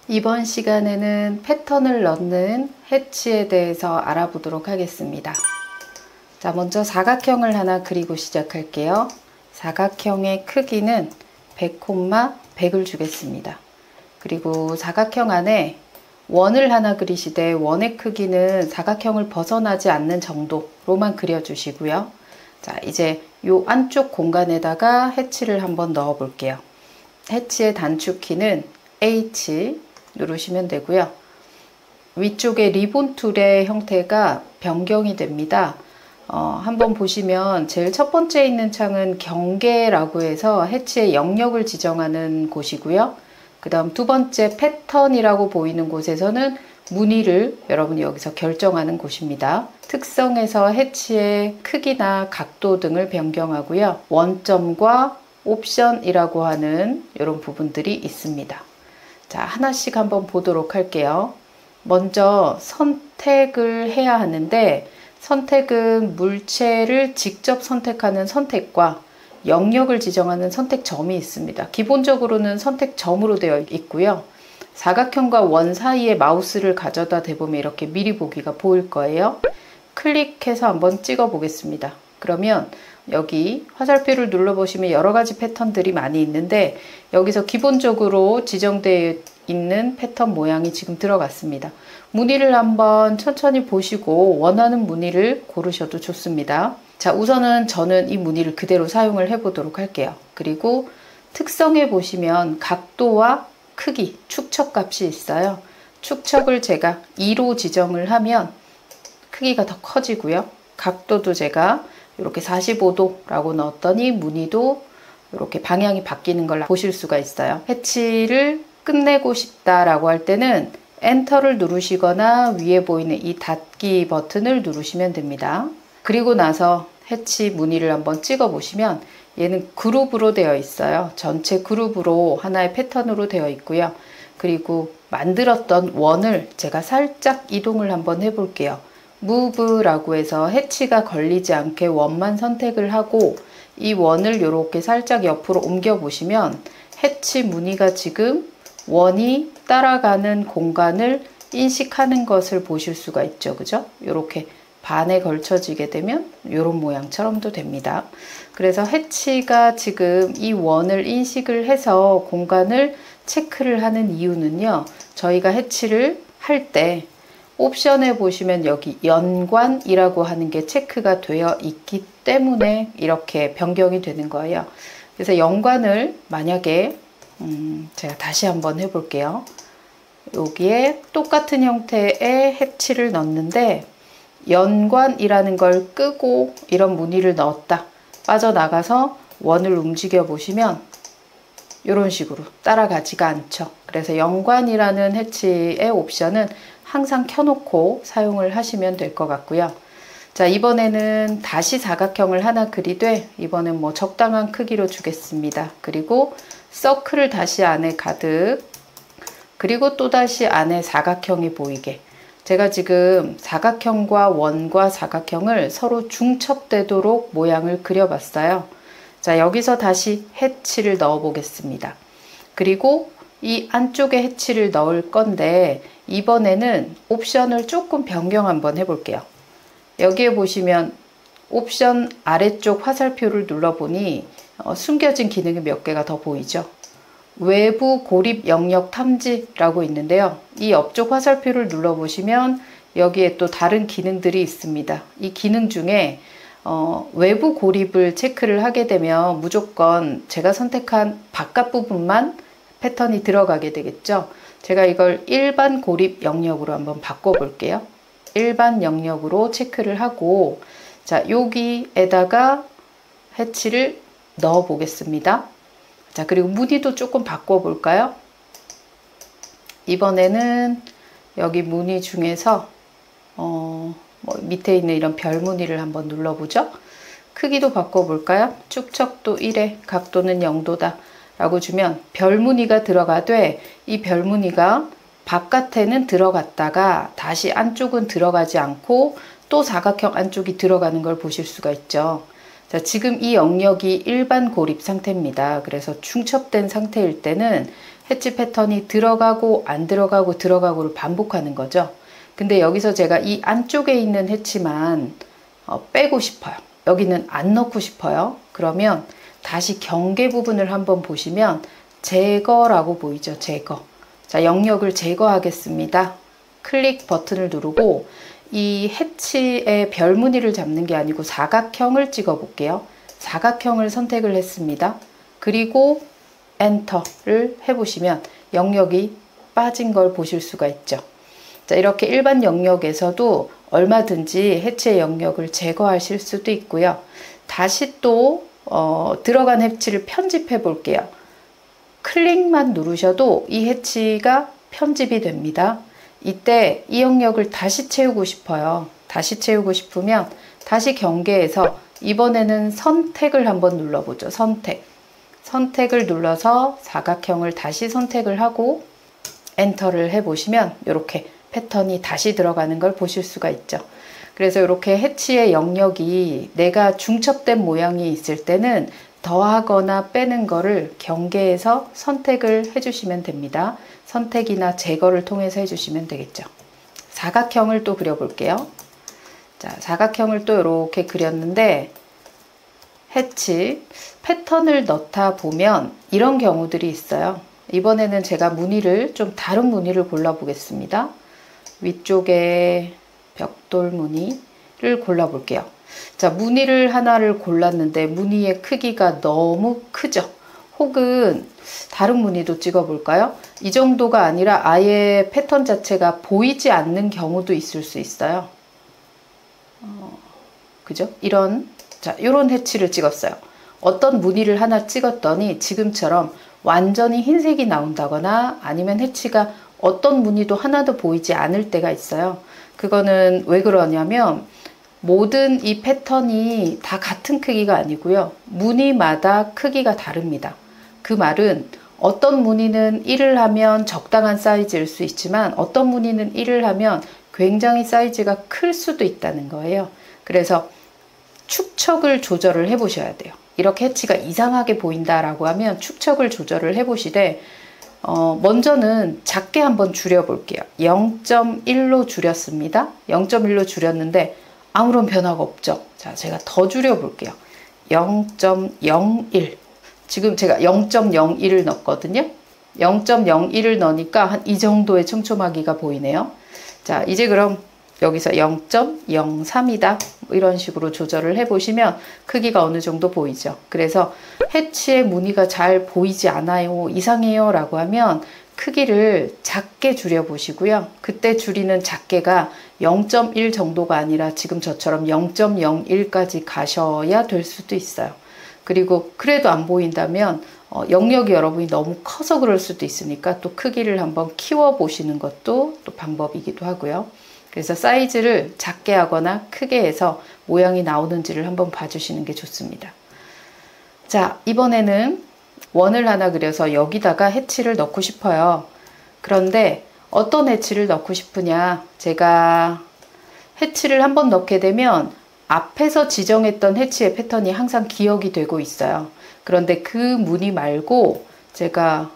이번 시간에는 패턴을 넣는 해치에 대해서 알아보도록 하겠습니다. 자, 먼저 사각형을 하나 그리고 시작할게요. 사각형의 크기는 100,100을 주겠습니다. 그리고 사각형 안에 원을 하나 그리시되 원의 크기는 사각형을 벗어나지 않는 정도로만 그려주시고요. 자, 이제 이 안쪽 공간에다가 해치를 한번 넣어 볼게요. 해치의 단축키는 H 누르시면 되고요. 위쪽에 리본 툴의 형태가 변경이 됩니다. 한번 보시면 제일 첫 번째 있는 창은 경계라고 해서 해치의 영역을 지정하는 곳이고요. 그 다음 두 번째 패턴이라고 보이는 곳에서는 무늬를 여러분이 여기서 결정하는 곳입니다. 특성에서 해치의 크기나 각도 등을 변경하고요. 원점과 옵션이라고 하는 이런 부분들이 있습니다. 자, 하나씩 한번 보도록 할게요. 먼저 선택을 해야 하는데, 선택은 물체를 직접 선택하는 선택과 영역을 지정하는 선택점이 있습니다. 기본적으로는 선택점으로 되어 있고요. 사각형과 원 사이에 마우스를 가져다 대보면 이렇게 미리 보기가 보일 거예요. 클릭해서 한번 찍어 보겠습니다. 그러면 여기 화살표를 눌러보시면 여러 가지 패턴들이 많이 있는데, 여기서 기본적으로 지정되어 있는 패턴 모양이 지금 들어갔습니다. 무늬를 한번 천천히 보시고 원하는 무늬를 고르셔도 좋습니다. 자, 우선은 저는 이 무늬를 그대로 사용을 해 보도록 할게요. 그리고 특성에 보시면 각도와 크기, 축척 값이 있어요. 축척을 제가 2로 지정을 하면 크기가 더 커지고요. 각도도 제가 이렇게 45도라고 넣었더니 무늬도 이렇게 방향이 바뀌는 걸 보실 수가 있어요. 해치를 끝내고 싶다라고 할 때는 엔터를 누르시거나 위에 보이는 이 닫기 버튼을 누르시면 됩니다. 그리고 나서 해치 무늬를 한번 찍어 보시면 얘는 그룹으로 되어 있어요. 전체 그룹으로 하나의 패턴으로 되어 있고요. 그리고 만들었던 원을 제가 살짝 이동을 한번 해볼게요. 무브라고 해서 해치가 걸리지 않게 원만 선택을 하고 이 원을 이렇게 살짝 옆으로 옮겨 보시면 해치 무늬가 지금 원이 따라가는 공간을 인식하는 것을 보실 수가 있죠. 그죠? 이렇게 반에 걸쳐지게 되면 이런 모양처럼도 됩니다. 그래서 해치가 지금 이 원을 인식을 해서 공간을 체크를 하는 이유는요. 저희가 해치를 할 때 옵션에 보시면 여기 연관이라고 하는 게 체크가 되어 있기 때문에 이렇게 변경이 되는 거예요. 그래서 연관을 만약에 제가 다시 한번 해볼게요. 여기에 똑같은 형태의 해치를 넣는데 연관이라는 걸 끄고 이런 무늬를 넣었다. 빠져나가서 원을 움직여 보시면 이런 식으로 따라가지가 않죠. 그래서 연관이라는 해치의 옵션은 항상 켜놓고 사용을 하시면 될 것 같고요. 자, 이번에는 다시 사각형을 하나 그리되 이번엔 뭐 적당한 크기로 주겠습니다. 그리고 서클을 다시 안에 가득, 그리고 또다시 안에 사각형이 보이게. 제가 지금 사각형과 원과 사각형을 서로 중첩되도록 모양을 그려봤어요. 자, 여기서 다시 해치를 넣어 보겠습니다. 그리고 이 안쪽에 해치를 넣을 건데 이번에는 옵션을 조금 변경 한번 해볼게요. 여기에 보시면 옵션 아래쪽 화살표를 눌러보니 숨겨진 기능이 몇 개가 더 보이죠. 외부 고립 영역 탐지라고 있는데요. 이 옆쪽 화살표를 눌러보시면 여기에 또 다른 기능들이 있습니다. 이 기능 중에 외부 고립을 체크를 하게 되면 무조건 제가 선택한 바깥 부분만 패턴이 들어가게 되겠죠. 제가 이걸 일반 고립 영역으로 한번 바꿔볼게요. 일반 영역으로 체크를 하고, 자, 여기에다가 해치를 넣어 보겠습니다. 자, 그리고 무늬도 조금 바꿔볼까요? 이번에는 여기 무늬 중에서 뭐 밑에 있는 이런 별 무늬를 한번 눌러보죠. 크기도 바꿔볼까요? 축척도 1에 각도는 0도다 라고 주면 별 무늬가 들어가되 이 별 무늬가 바깥에는 들어갔다가 다시 안쪽은 들어가지 않고 또 사각형 안쪽이 들어가는 걸 보실 수가 있죠. 자, 지금 이 영역이 일반 고립 상태입니다. 그래서 중첩된 상태일 때는 해치 패턴이 들어가고 안 들어가고 들어가고를 반복하는 거죠. 근데 여기서 제가 이 안쪽에 있는 해치만 빼고 싶어요. 여기는 안 넣고 싶어요. 그러면 다시 경계 부분을 한번 보시면 제거라고 보이죠. 제거. 자, 영역을 제거하겠습니다. 클릭 버튼을 누르고 이 해치의 별무늬를 잡는 게 아니고 사각형을 찍어 볼게요. 사각형을 선택을 했습니다. 그리고 엔터를 해보시면 영역이 빠진 걸 보실 수가 있죠. 자, 이렇게 일반 영역에서도 얼마든지 해치의 영역을 제거하실 수도 있고요. 다시 또 들어간 해치를 편집해 볼게요. 클릭만 누르셔도 이 해치가 편집이 됩니다. 이때 이 영역을 다시 채우고 싶어요. 다시 채우고 싶으면 다시 경계에서 이번에는 선택을 한번 눌러보죠. 선택을 눌러서 사각형을 다시 선택을 하고 엔터를 해보시면 이렇게 패턴이 다시 들어가는 걸 보실 수가 있죠. 그래서 이렇게 해치의 영역이 내가 중첩된 모양이 있을 때는 더하거나 빼는 거를 경계에서 선택을 해주시면 됩니다. 선택이나 제거를 통해서 해주시면 되겠죠. 사각형을 또 그려볼게요. 자, 사각형을 또 이렇게 그렸는데 해치 패턴을 넣다 보면 이런 경우들이 있어요. 이번에는 제가 무늬를 좀 다른 무늬를 골라보겠습니다. 위쪽에 벽돌 무늬를 골라볼게요. 자, 무늬를 하나를 골랐는데 무늬의 크기가 너무 크죠? 혹은 다른 무늬도 찍어볼까요? 이 정도가 아니라 아예 패턴 자체가 보이지 않는 경우도 있을 수 있어요. 그죠? 이런 해치를 찍었어요. 어떤 무늬를 하나 찍었더니 지금처럼 완전히 흰색이 나온다거나 아니면 해치가 어떤 무늬도 하나도 보이지 않을 때가 있어요. 그거는 왜 그러냐면 모든 이 패턴이 다 같은 크기가 아니고요. 무늬마다 크기가 다릅니다. 그 말은 어떤 무늬는 1을 하면 적당한 사이즈일 수 있지만 어떤 무늬는 1을 하면 굉장히 사이즈가 클 수도 있다는 거예요. 그래서 축척을 조절을 해 보셔야 돼요. 이렇게 해치가 이상하게 보인다라고 하면 축척을 조절을 해 보시되 먼저는 작게 한번 줄여볼게요. 0.1로 줄였습니다. 0.1로 줄였는데 아무런 변화가 없죠. 자, 제가 더 줄여볼게요. 0.01. 지금 제가 0.01을 넣었거든요. 0.01을 넣으니까 한 이 정도의 촘촘하기가 보이네요. 자, 이제 그럼 여기서 0.03이다. 이런 식으로 조절을 해보시면 크기가 어느 정도 보이죠. 그래서 해치의 무늬가 잘 보이지 않아요, 이상해요 라고 하면 크기를 작게 줄여보시고요. 그때 줄이는 작게가 0.1 정도가 아니라 지금 저처럼 0.01까지 가셔야 될 수도 있어요. 그리고 그래도 안 보인다면 영역이 여러분이 너무 커서 그럴 수도 있으니까 또 크기를 한번 키워보시는 것도 또 방법이기도 하고요. 그래서 사이즈를 작게 하거나 크게 해서 모양이 나오는지를 한번 봐주시는 게 좋습니다. 자, 이번에는 원을 하나 그려서 여기다가 해치를 넣고 싶어요. 그런데 어떤 해치를 넣고 싶으냐? 제가 해치를 한번 넣게 되면 앞에서 지정했던 해치의 패턴이 항상 기억이 되고 있어요. 그런데 그 무늬 말고 제가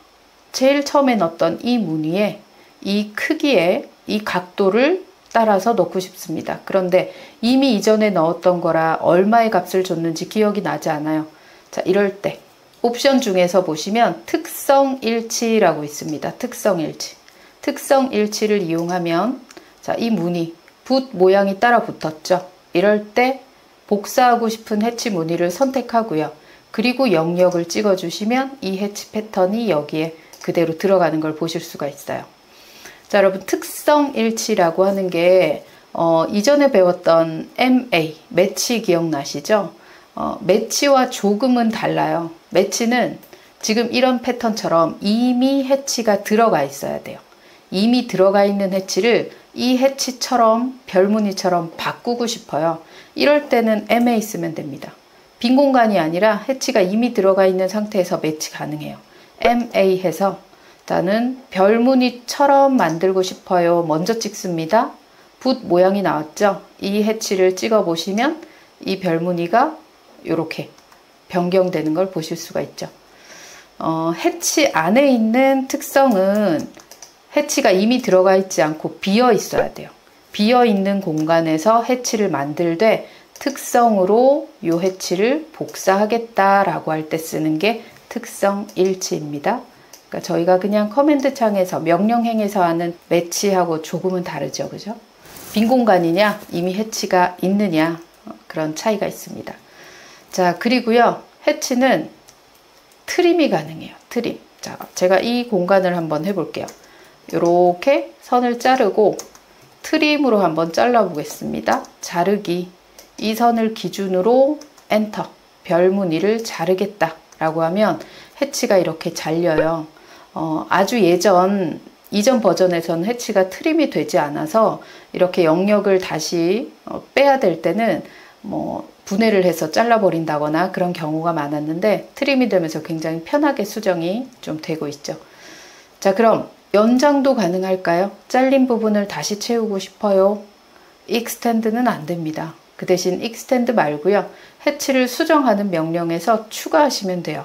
제일 처음에 넣었던 이 무늬에 이 크기에 이 각도를 따라서 넣고 싶습니다. 그런데 이미 이전에 넣었던 거라 얼마의 값을 줬는지 기억이 나지 않아요. 자, 이럴 때 옵션 중에서 보시면 특성 일치라고 있습니다. 특성 일치. 특성 일치를 이용하면 자, 이 무늬 붓 모양이 따라 붙었죠. 이럴 때 복사하고 싶은 해치 무늬를 선택하고요. 그리고 영역을 찍어주시면 이 해치 패턴이 여기에 그대로 들어가는 걸 보실 수가 있어요. 자, 여러분 특성 일치라고 하는 게 이전에 배웠던 MA, 매치 기억나시죠? 매치와 조금은 달라요. 매치는 지금 이런 패턴처럼 이미 해치가 들어가 있어야 돼요. 이미 들어가 있는 해치를 이 해치처럼 별무늬처럼 바꾸고 싶어요. 이럴 때는 MA 쓰면 됩니다. 빈 공간이 아니라 해치가 이미 들어가 있는 상태에서 매치 가능해요. MA 해서 나는 별무늬처럼 만들고 싶어요. 먼저 찍습니다. 붓 모양이 나왔죠? 이 해치를 찍어 보시면 이 별무늬가 이렇게 변경되는 걸 보실 수가 있죠. 해치 안에 있는 특성은 해치가 이미 들어가 있지 않고 비어 있어야 돼요. 비어 있는 공간에서 해치를 만들되 특성으로 이 해치를 복사하겠다라고 할 때 쓰는 게 특성 일치입니다. 그러니까 저희가 그냥 커맨드 창에서 명령행에서 하는 매치하고 조금은 다르죠. 그죠? 빈 공간이냐 이미 해치가 있느냐 그런 차이가 있습니다. 자, 그리고요. 해치는 트림이 가능해요. 트림. 자, 제가 이 공간을 한번 해볼게요. 이렇게 선을 자르고 트림으로 한번 잘라 보겠습니다. 자르기. 이 선을 기준으로 엔터. 별 무늬를 자르겠다 라고 하면 해치가 이렇게 잘려요. 아주 이전 버전에서는 해치가 트림이 되지 않아서 이렇게 영역을 다시 빼야 될 때는 분해를 해서 잘라버린다거나 그런 경우가 많았는데 트림이 되면서 굉장히 편하게 수정이 좀 되고 있죠. 자, 그럼 연장도 가능할까요? 잘린 부분을 다시 채우고 싶어요. 익스텐드는 안 됩니다. 그 대신 익스텐드 말고요. 해치를 수정하는 명령에서 추가하시면 돼요.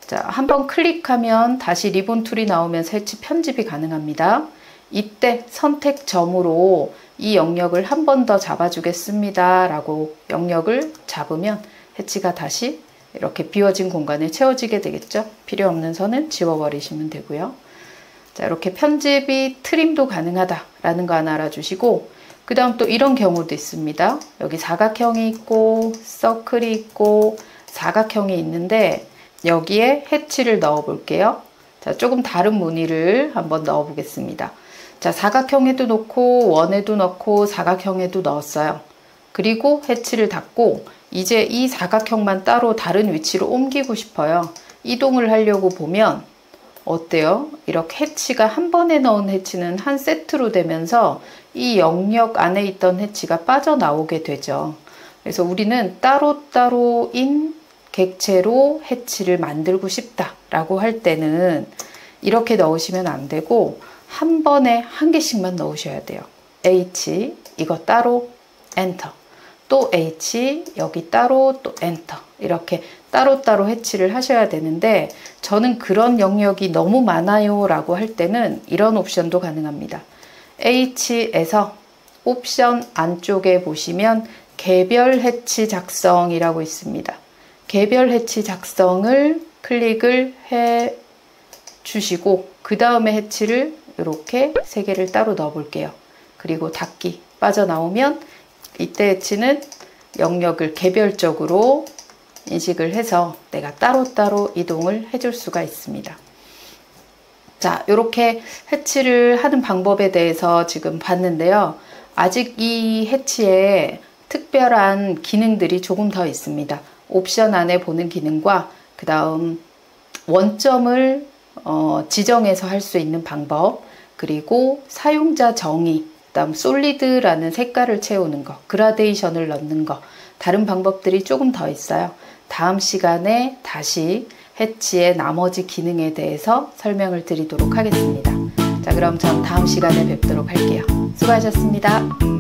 자, 한번 클릭하면 다시 리본 툴이 나오면서 해치 편집이 가능합니다. 이때 선택점으로 이 영역을 한 번 더 잡아주겠습니다 라고 영역을 잡으면 해치가 다시 이렇게 비워진 공간에 채워지게 되겠죠. 필요 없는 선은 지워버리시면 되고요. 자, 이렇게 편집이 트림도 가능하다라는 거 하나 알아주시고, 그 다음 또 이런 경우도 있습니다. 여기 사각형이 있고 서클이 있고 사각형이 있는데 여기에 해치를 넣어 볼게요. 자, 조금 다른 무늬를 한번 넣어 보겠습니다. 자, 사각형에도 넣고 원에도 넣고 사각형에도 넣었어요. 그리고 해치를 닫고 이제 이 사각형만 따로 다른 위치로 옮기고 싶어요. 이동을 하려고 보면 어때요? 이렇게 해치가 한 번에 넣은 해치는 한 세트로 되면서 이 영역 안에 있던 해치가 빠져나오게 되죠. 그래서 우리는 따로따로인 객체로 해치를 만들고 싶다라고 할 때는 이렇게 넣으시면 안 되고 한 번에 한 개씩만 넣으셔야 돼요. H 이거 따로 엔터, 또 H 여기 따로 또 엔터, 이렇게 따로따로 해치를 하셔야 되는데 저는 그런 영역이 너무 많아요 라고 할 때는 이런 옵션도 가능합니다. H에서 옵션 안쪽에 보시면 개별 해치 작성이라고 있습니다. 개별 해치 작성을 클릭을 해 주시고 그 다음에 해치를 이렇게 3개를 따로 넣어 볼게요. 그리고 닫기. 빠져나오면 이때 해치는 영역을 개별적으로 인식을 해서 내가 따로따로 이동을 해줄 수가 있습니다. 자, 이렇게 해치를 하는 방법에 대해서 지금 봤는데요. 아직 이 해치에 특별한 기능들이 조금 더 있습니다. 옵션 안에 보는 기능과 그 다음 원점을 지정해서 할 수 있는 방법, 그리고 사용자 정의, 그 다음 솔리드라는 색깔을 채우는 거, 그라데이션을 넣는 거, 다른 방법들이 조금 더 있어요. 다음 시간에 다시 해치의 나머지 기능에 대해서 설명을 드리도록 하겠습니다. 자, 그럼 전 다음 시간에 뵙도록 할게요. 수고하셨습니다.